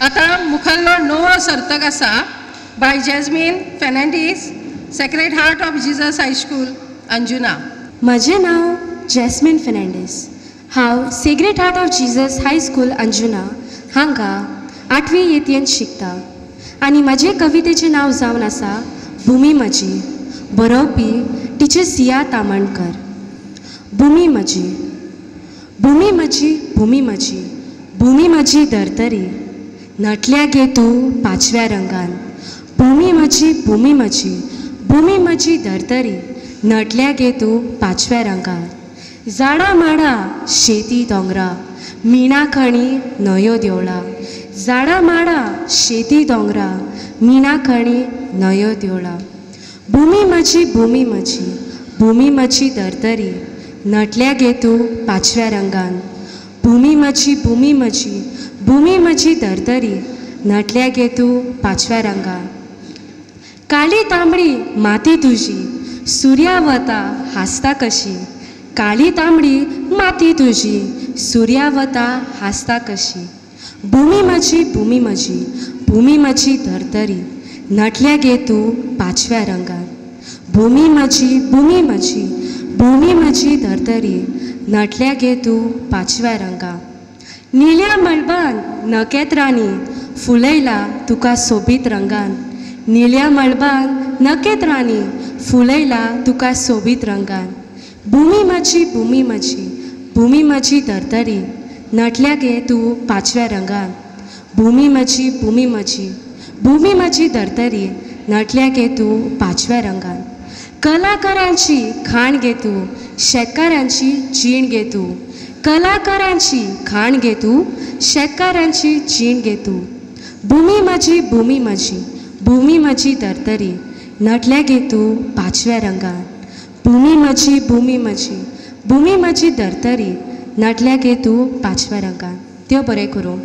आता मुखाल्लो नवो सर्तक आसा by Jasmine Fernandes, Sacred Heart of Jesus high school Anjuna. म्हजें नांव जॅस्मीन फेर्नांडीस. हांव Sacred Heart of Jesus high school Anjuna हांगा 8वी येतयेंत शिकता आनी म्हजे कवितेचें नांव जावन आसा भुमी म्हजी. बरोवपी टिचर सिया तामणकर. भुमी म्हजी, भुमी म्हजी, भुमी म्हजी, भुमी म्हजी धर्तरी नटल्या गे तूं 5व्या रंगान. भुमी म्हजी, भुमी म्हजी, भुमी म्हजी धर्तरी नटल्या गे तूं 5व्या रंगान. झाडां माडा शेती दोंगरा मिणा खणी न्हंयो देवळां. झाडां माडा शेती दोंगरा मिणा खणी न्हंयो देवळां. भुमी म्हजी, भुमी म्हजी, भुमी म्हजी धर्तरी नटल्या गे तूं 5व्या रंगान. भुमी म्हजी, भुमी म्हजी, भुमी म्हजी धर्तरी नटल्या गे तूं 5व्या रंगान. काळी तांबडी माती तुजी सुर्या वता हासता कशी. काळी तांबडी माती तुजी सुर्या वता हासता कशी. भुमी म्हजी, भुमी म्हजी, भुमी म्हजी धर्तरी नटल्या गे तूं 5व्या रंगान. भुमी म्हजी, भुमी म्हजी, भुमी म्हजी धर्तरी नटल्या गे तूं 5व्या रंगान. निळ्या मळबान नखेत्रांनी फुलयला तुका सोबीत रंगान. निळ्या मळबान नखेत्रांनी फुलयला तुका सोबीत रंगान. भुमी म्हजी, भुमी म्हजी, भुमी म्हजी धर्तरी नटल्या गे तूं 5व्या रंगान. भुमी म्हजी, भुमी म्हजी, भुमी म्हजी धर्तरी नटल्या गे तूं 5व्या रंगान. कलाकारांची खाण घे तूं, शेतकारांची जीण घे तूं. कलाकारांची खाण घे तूं, शेतकारांची जीण घे तूं. भुमी म्हजी, भुमी म्हजी, भुमी म्हजी धर्तरी नटल्या गे तूं 5व्या रंगान. भुमी म्हजी, भुमी म्हजी, भुमी म्हजी धर्तरी नटल्या गे तूं 5व्या रंगान. देव बरें करूं.